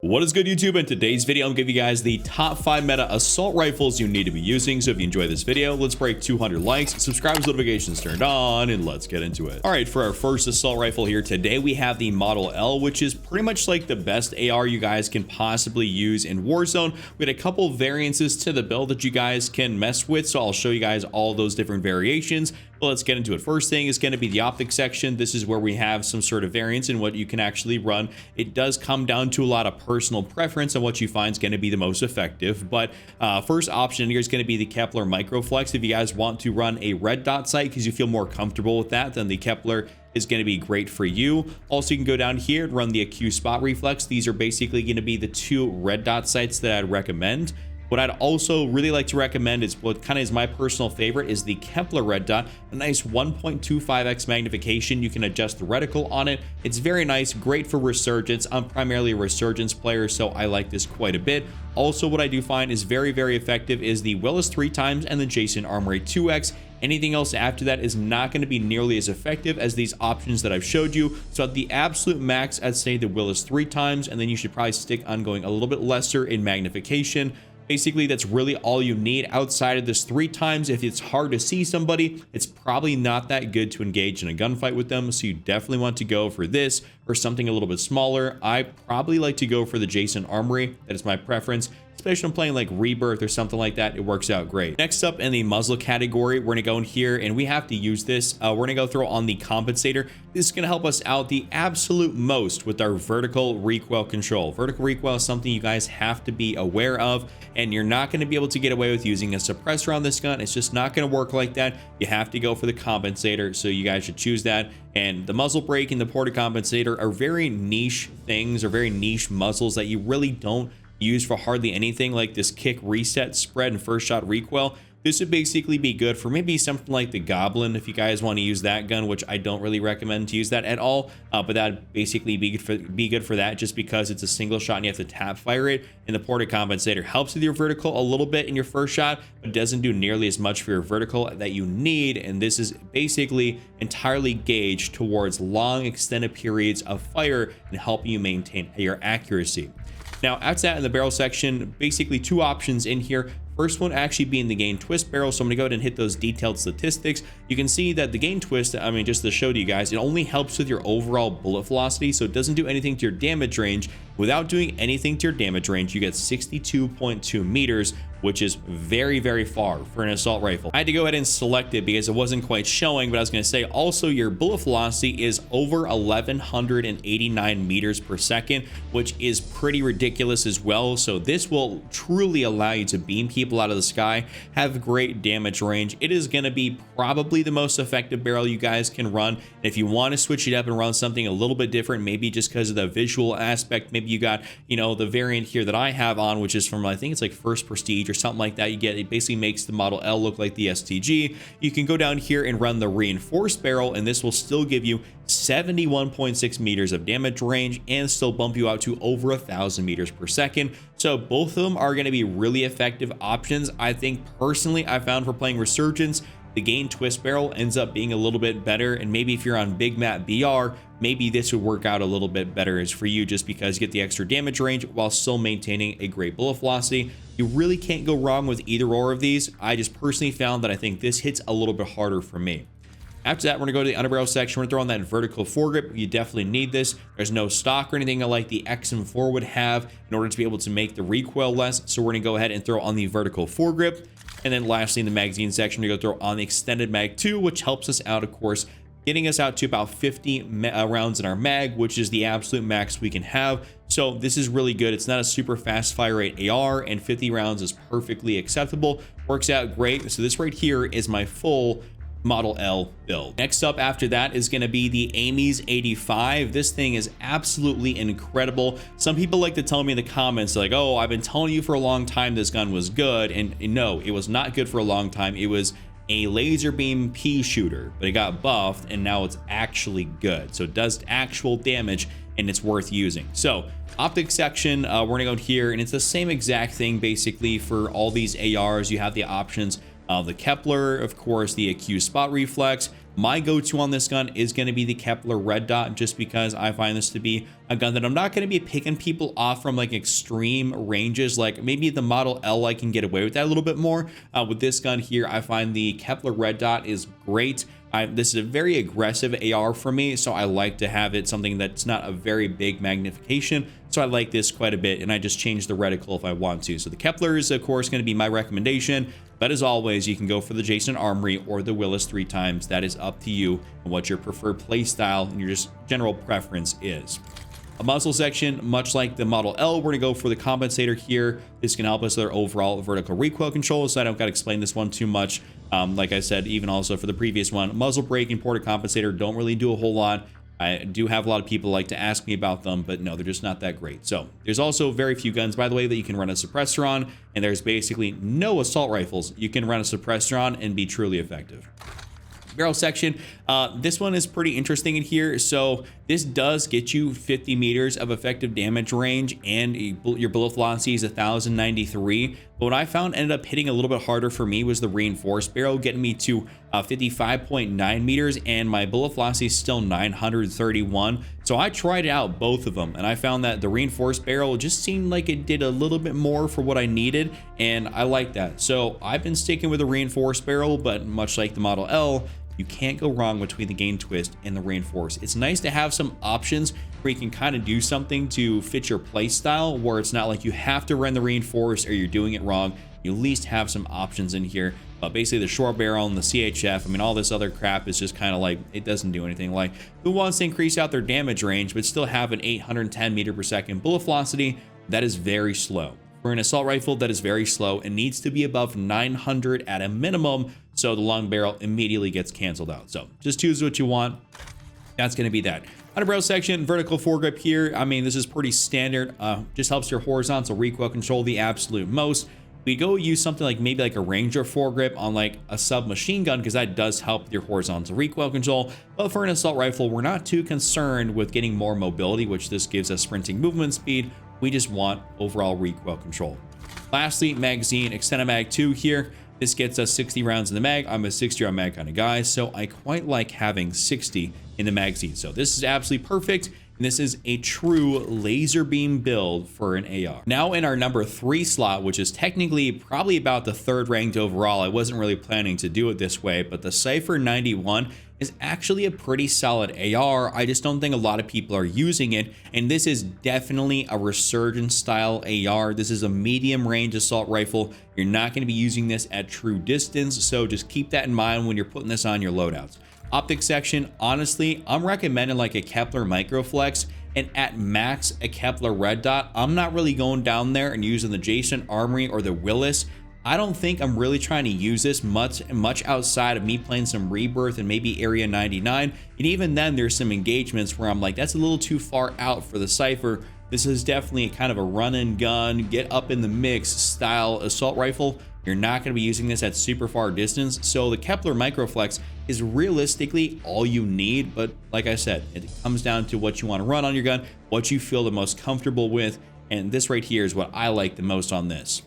What is good, YouTube? In today's video, I'm giving you guys the top 5 meta assault rifles you need to be using. So if you enjoy this video, let's break 200 likes, subscribe with notifications turned on, and let's get into it. All right, for our first assault rifle here today, we have the Model L, which is pretty much like the best AR you guys can possibly use in Warzone. We had a couple variances to the build that you guys can mess with, so I'll show you guys all those different variations. But let's get into it. First thing is going to be the optic section. This is where we have some sort of variance in what you can actually run. It does come down to a lot of personal preference on what you find is going to be the most effective. But first option here is going to be the Kepler Microflex. If you guys want to run a red dot sight because you feel more comfortable with that, then the Kepler is going to be great for you. Also, you can go down here and run the acute spot reflex. These are basically going to be the two red dot sights that I'd recommend. What I'd also really like to recommend is what kind of is my personal favorite is the Kepler red dot, a nice 1.25x magnification. You can adjust the reticle on it. It's very nice, great for resurgence. I'm primarily a resurgence player, so I like this quite a bit. Also, what I do find is very, very effective is the Willis 3x and the Jason Armory 2x. Anything else after that is not going to be nearly as effective as these options that I've showed you. So at the absolute max, I'd say the Willis 3x, and then you should probably stick on going a little bit lesser in magnification. Basically, that's really all you need outside of this 3x. If it's hard to see somebody, it's probably not that good to engage in a gunfight with them. So you definitely want to go for this or something a little bit smaller. I probably like to go for the Jason Armory. That is my preference. Especially when I'm playing like Rebirth or something like that, it works out great. Next up in the muzzle category, we're gonna go in here and we have to use this. We're gonna go throw on the compensator. This is gonna help us out the absolute most with our vertical recoil control. Vertical recoil is something you guys have to be aware of, and you're not gonna be able to get away with using a suppressor on this gun. It's just not gonna work like that. You have to go for the compensator, so you guys should choose that. And the muzzle brake and the porta compensator are very niche things, or very niche muzzles that you really don't use for hardly anything, like this kick reset spread and first shot recoil. This would basically be good for maybe something like the Goblin if you guys want to use that gun, which I don't really recommend to use that at all. But that'd basically be good for that, just because it's a single shot and you have to tap fire it. And the porta compensator helps with your vertical a little bit in your first shot, but doesn't do nearly as much for your vertical that you need. And this is basically entirely gauged towards long extended periods of fire and helping you maintain your accuracy. Now, after that, in the barrel section, basically two options in here. First one actually being the gain twist barrel. So I'm gonna go ahead and hit those detailed statistics. You can see that the gain twist, I mean, just to show to you guys, it only helps with your overall bullet velocity. So it doesn't do anything to your damage range. Without doing anything to your damage range, you get 62.2 meters, which is very, very far for an assault rifle. I had to go ahead and select it because it wasn't quite showing, but I was gonna say also your bullet velocity is over 1189 meters per second, which is pretty ridiculous as well. So this will truly allow you to beam people out of the sky, have great damage range. It is gonna be probably the most effective barrel you guys can run. And if you want to switch it up and run something a little bit different, maybe just because of the visual aspect, maybe you got, you know, the variant here that I have on, which is from, I think it's like First Prestige or something like that. You get, it basically makes the Model L look like the STG. You can go down here and run the reinforced barrel, and this will still give you 71.6 meters of damage range and still bump you out to over 1,000 meters per second. So both of them are going to be really effective options. I think personally, I found for playing Resurgence, the gain twist barrel ends up being a little bit better, and maybe if you're on big map BR, maybe this would work out a little bit better as for you, just because you get the extra damage range while still maintaining a great bullet velocity. You really can't go wrong with either or of these. I just personally found that I think this hits a little bit harder for me. After that, we're gonna go to the underbarrel section. We're gonna throw on that vertical foregrip. You definitely need this. There's no stock or anything like the XM4 would have in order to be able to make the recoil less. So we're gonna go ahead and throw on the vertical foregrip. And then lastly, in the magazine section, we're gonna throw on the extended mag 2, which helps us out, of course, getting us out to about 50 rounds in our mag, which is the absolute max we can have. So this is really good. It's not a super fast fire rate AR, and 50 rounds is perfectly acceptable. Works out great. So this right here is my full Model L build. Next up after that is going to be the Amy's 85. This thing is absolutely incredible. Some people like to tell me in the comments like, oh, I've been telling you for a long time this gun was good, and no, it was not good for a long time. It was a laser beam pea shooter, but it got buffed and now it's actually good. So it does actual damage and it's worth using. So optic section, we're gonna go here, and it's the same exact thing basically for all these ARs. You have the options of the Kepler, of course, the acute spot reflex, My go-to on this gun is going to be the Kepler Red Dot, just because I find this to be a gun that I'm not going to be picking people off from like extreme ranges. Like maybe the Model L, I can get away with that a little bit more. With this gun here, I find the Kepler Red Dot is great. This is a very aggressive AR for me, so I like to have it something that's not a very big magnification. So I like this quite a bit, and I just change the reticle if I want to. So the Kepler is, of course, going to be my recommendation. But as always, you can go for the Jason Armory or the Willis 3 times. That is up to you and what your preferred play style and your just general preference is. A muzzle section, much like the Model L, we're going to go for the compensator here. This can help us with our overall vertical recoil control, so I don't got to explain this one too much. Like I said, even also for the previous one, muzzle brake and porta compensator don't really do a whole lot. I do have a lot of people like to ask me about them, but no, they're just not that great. So there's also very few guns, by the way, that you can run a suppressor on, and there's basically no assault rifles you can run a suppressor on and be truly effective. Barrel section, this one is pretty interesting in here. So this does get you 50 meters of effective damage range, and your bullet velocity is 1093. But what I found ended up hitting a little bit harder for me was the reinforced barrel, getting me to 55.9 meters, and my bullet velocity is still 931. So I tried out both of them, and I found that the reinforced barrel just seemed like it did a little bit more for what I needed, and I like that. So I've been sticking with the reinforced barrel, but much like the Model L, you can't go wrong between the gain twist and the reinforce. It's nice to have some options where you can kind of do something to fit your play style, where it's not like you have to run the reinforce or you're doing it wrong. You at least have some options in here. But basically the short barrel and the CHF, I mean, all this other crap is just kind of like, it doesn't do anything. Like, who wants to increase out their damage range but still have an 810 meter per second bullet velocity? That is very slow. For an assault rifle, that is very slow. It needs to be above 900 at a minimum, so the long barrel immediately gets canceled out. So just choose what you want. That's going to be that. Underbarrel section, vertical foregrip here. I mean, this is pretty standard. Just helps your horizontal recoil control the absolute most. We go use something like maybe like a Ranger foregrip on like a submachine gun, because that does help your horizontal recoil control. But for an assault rifle, we're not too concerned with getting more mobility, which this gives us sprinting movement speed. We just want overall recoil control. Lastly, magazine, extended mag 2 here. This gets us 60 rounds in the mag. I'm a 60 round mag kind of guy, so I quite like having 60 in the magazine. So this is absolutely perfect. And this is a true laser beam build for an AR. Now in our number 3 slot, which is technically probably about the 3rd ranked overall. I wasn't really planning to do it this way, but the Cypher 91 is actually a pretty solid AR. I just don't think a lot of people are using it. And this is definitely a resurgence style AR. This is a medium range assault rifle. You're not going to be using this at true distance. So just keep that in mind when you're putting this on your loadouts. Optic section, honestly, I'm recommending like a Kepler Microflex, and at max a Kepler Red Dot. I'm not really going down there and using the Jason Armory or the Willis. I don't think I'm really trying to use this much outside of me playing some Rebirth and maybe Area 99. And even then, there's some engagements where I'm like, that's a little too far out for the Cypher. This is definitely kind of a run and gun, get up in the mix style assault rifle. You're not going to be using this at super far distance. So the Kepler Microflex is realistically all you need. But like I said, it comes down to what you want to run on your gun, what you feel the most comfortable with. And this right here is what I like the most on this.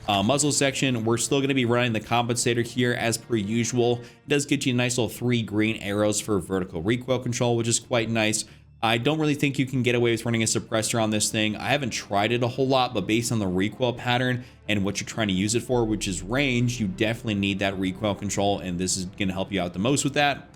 Muzzle section, we're still going to be running the compensator here as per usual. It does get you a nice little 3 green arrows for vertical recoil control, which is quite nice. I don't really think you can get away with running a suppressor on this thing. I haven't tried it a whole lot, but based on the recoil pattern and what you're trying to use it for, which is range, you definitely need that recoil control, and this is going to help you out the most with that.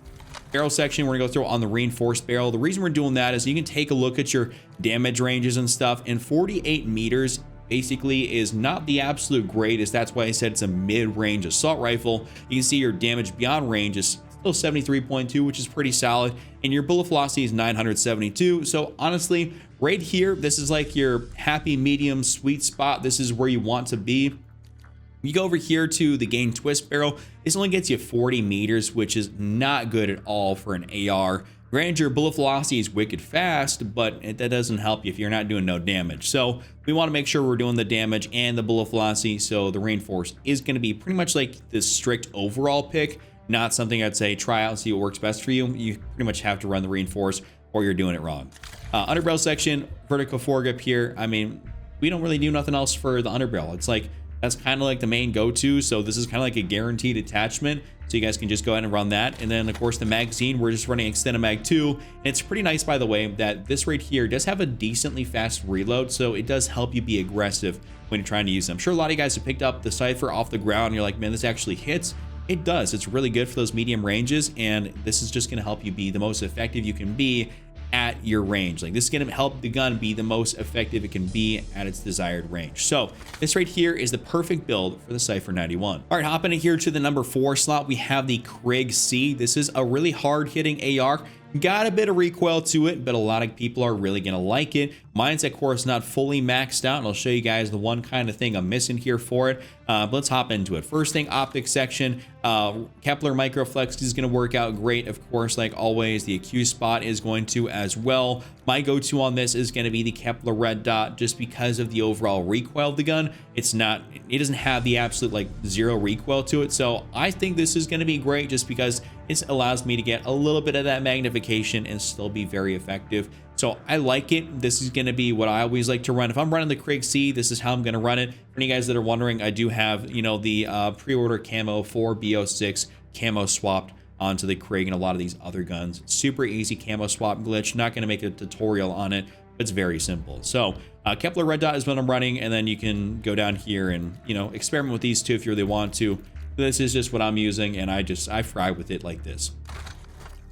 Barrel section, we're going to go through on the reinforced barrel. The reason we're doing that is you can take a look at your damage ranges and stuff, and 48 meters basically is not the absolute greatest. That's why I said it's a mid-range assault rifle. You can see your damage beyond range is still 73.2, which is pretty solid, and your bullet velocity is 972. So honestly, right here, this is like your happy medium sweet spot. This is where you want to be. You go over here to the gain twist barrel. This only gets you 40 meters, which is not good at all for an AR. Granted, your bullet velocity is wicked fast, but that doesn't help you if you're not doing no damage. So we want to make sure we're doing the damage and the bullet velocity. So the reinforce is going to be pretty much like the strict overall pick, not something I'd say try out and see what works best for you. You pretty much have to run the reinforce or you're doing it wrong. Underbarrel section, vertical foregrip here. I mean, we don't really do nothing else for the underbarrel. It's like that's kind of like the main go-to. So this is kind of like a guaranteed attachment. So you guys can just go ahead and run that. And then of course the magazine, we're just running extended mag 2. And it's pretty nice, by the way, that this right here does have a decently fast reload. So it does help you be aggressive when you're trying to use them. I'm sure a lot of you guys have picked up the Cypher off the ground and you're like, man, this actually hits. It does. It's really good for those medium ranges. And this is just going to help you be the most effective you can be at your range. Like, this is going to help the gun be the most effective it can be at its desired range. So this right here is the perfect build for the Cypher 91. All right, hopping in here to the number 4 slot, we have the Krig C. This is a really hard hitting AR. Got a bit of recoil to it, but a lot of people are really going to like it. Mine's, of course, not fully maxed out, and I'll show you guys the one kind of thing I'm missing here for it. But let's hop into it. First thing, optics section. Kepler Microflex is going to work out great. Of course, like always, the accused spot is going to as well. My go-to on this is going to be the Kepler Red Dot, just because of the overall recoil of the gun. It doesn't have the absolute like 0 recoil to it. So I think this is going to be great just because it allows me to get a little bit of that magnification and still be very effective. So I like it. This is going to be what I always like to run. If I'm running the Krig C, this is how I'm going to run it. For any guys that are wondering, I do have, you know, the pre-order camo for BO6 camo swapped onto the Krig and a lot of these other guns. Super easy camo swap glitch. Not going to make a tutorial on it, but it's very simple. So Kepler Red Dot is what I'm running, and then you can go down here and, you know, experiment with these two if you really want to. This is just what I'm using, and I fry with it like this.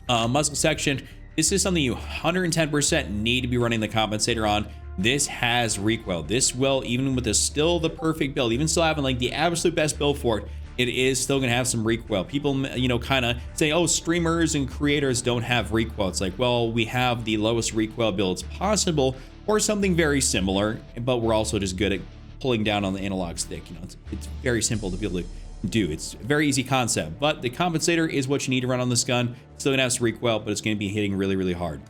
Muzzle section. This is something you 110% need to be running the compensator on. This has recoil. This will, even with this still the perfect build, even still having like the absolute best build for it, it is still going to have some recoil. People, you know, kind of say, oh, streamers and creators don't have recoil. It's like, well, we have the lowest recoil builds possible or something very similar, but we're also just good at pulling down on the analog stick. You know, it's very simple to be able to do. It's a very easy concept, but the compensator is what you need to run on this gun. It's still gonna have some recoil, but it's gonna be hitting really, really hard.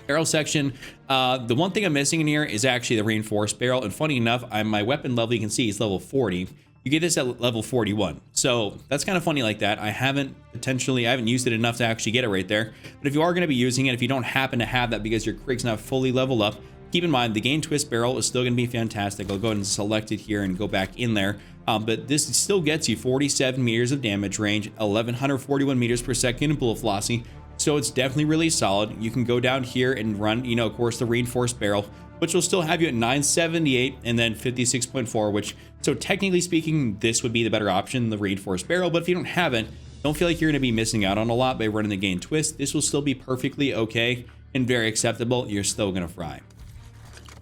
Barrel section. The one thing I'm missing in here is actually the reinforced barrel. And funny enough, my weapon level, you can see, is level 40. You get this at level 41. So that's kind of funny like that. I haven't used it enough to actually get it right there. But if you are going to be using it, if you don't happen to have that because your Krig's not fully leveled up, keep in mind the gain twist barrel is still going to be fantastic. I'll go ahead and select it here and go back in there. But this still gets you 47 meters of damage range, 1141 meters per second in bullet velocity. So it's definitely really solid. You can go down here and run, you know, of course, the reinforced barrel, which will still have you at 978 and then 56.4, which, so technically speaking, this would be the better option, the reinforced barrel. But if you don't have it, don't feel like you're going to be missing out on a lot by running the gain twist. This will still be perfectly okay and very acceptable. You're still going to fry.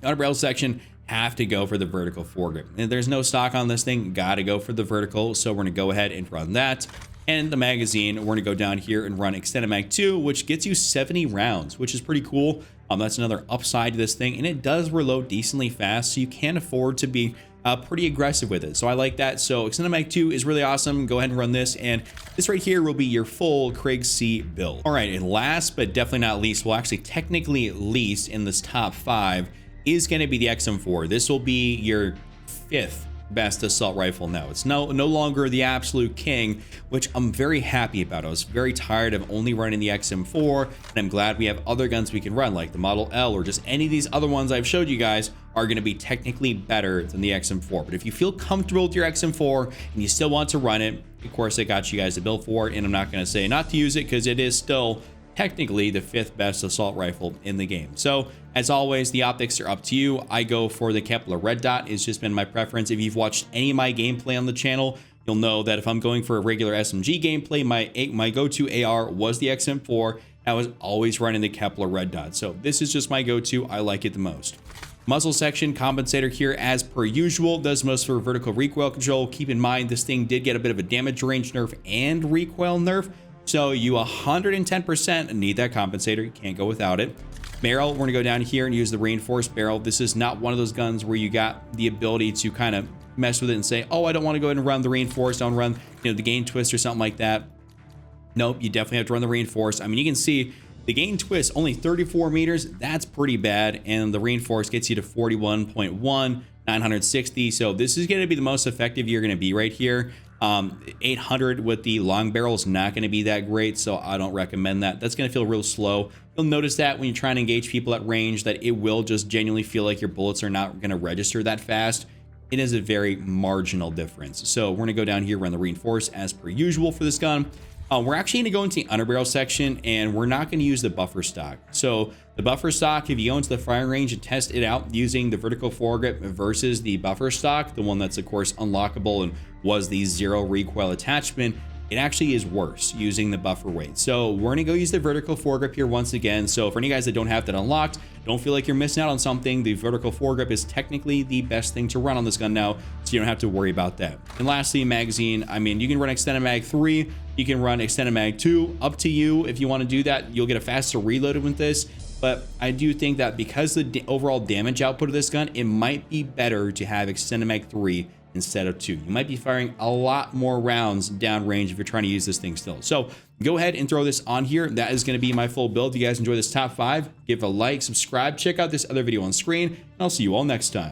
Outer barrel section, have to go for the vertical foregrip. And there's no stock on this thing, got to go for the vertical. So we're going to go ahead and run that. And the magazine, we're going to go down here and run extended mag 2, which gets you 70 rounds, which is pretty cool. That's another upside to this thing, and it does reload decently fast, so you can afford to be pretty aggressive with it. So I like that. So extended mag 2 is really awesome. Go ahead and run this, and this right here will be your full Krig C build. All right, and last but definitely not least, well, actually technically least in this top 5 is going to be the XM4. This will be your 5th best assault rifle now. It's no longer the absolute king, which I'm very happy about. I was very tired of only running the XM4, and I'm glad we have other guns we can run, like the Model L or just any of these other ones I've showed you guys are going to be technically better than the XM4. But if you feel comfortable with your XM4 and you still want to run it, of course, I got you guys the build for it, and I'm not going to say not to use it because it is still technically the 5th best assault rifle in the game. So as always, the optics are up to you. I go for the Kepler Red Dot. It's just been my preference. If you've watched any of my gameplay on the channel, you'll know that if I'm going for a regular SMG gameplay, my go-to AR was the XM4. I was always running the Kepler Red Dot. So this is just my go-to. I like it the most. Muzzle section, compensator here as per usual, does most for vertical recoil control. Keep in mind, this thing did get a bit of a damage range nerf and recoil nerf. So you 110% need that compensator. You can't go without it. Barrel, we're gonna go down here and use the reinforced barrel. This is not one of those guns where you got the ability to kind of mess with it and say, oh, I don't want to go ahead and run the reinforced, don't run, you know, the gain twist or something like that. Nope, you definitely have to run the reinforced. I mean, you can see the gain twist only 34 meters. That's pretty bad, and the reinforced gets you to 41.1, 960. So this is going to be the most effective you're going to be right here. 800 with the long barrel is not going to be that great, so I don't recommend that. That's going to feel real slow. You'll notice that when you're trying to engage people at range, that it will just genuinely feel like your bullets are not going to register that fast. it is a very marginal difference. So we're gonna go down here, run the reinforce as per usual for this gun. We're actually going to go into the underbarrel section, and we're not going to use the buffer stock. So the buffer stock, if you go into the firing range and test it out using the vertical foregrip versus the buffer stock, the one that's of course unlockable and was the 0 recoil attachment, it actually is worse using the buffer weight. So we're going to go use the vertical foregrip here once again. So for any guys that don't have that unlocked, don't feel like you're missing out on something. The vertical foregrip is technically the best thing to run on this gun now, so you don't have to worry about that. And lastly, magazine, I mean, you can run extended mag 3, you can run extended mag 2, up to you. If you want to do that, you'll get a faster reload with this. But I do think that because the overall damage output of this gun, it might be better to have extended mag 3 instead of 2. You might be firing a lot more rounds downrange if you're trying to use this thing still. So go ahead and throw this on here. That is going to be my full build. If you guys enjoy this top 5, give a like, subscribe, check out this other video on screen, and I'll see you all next time.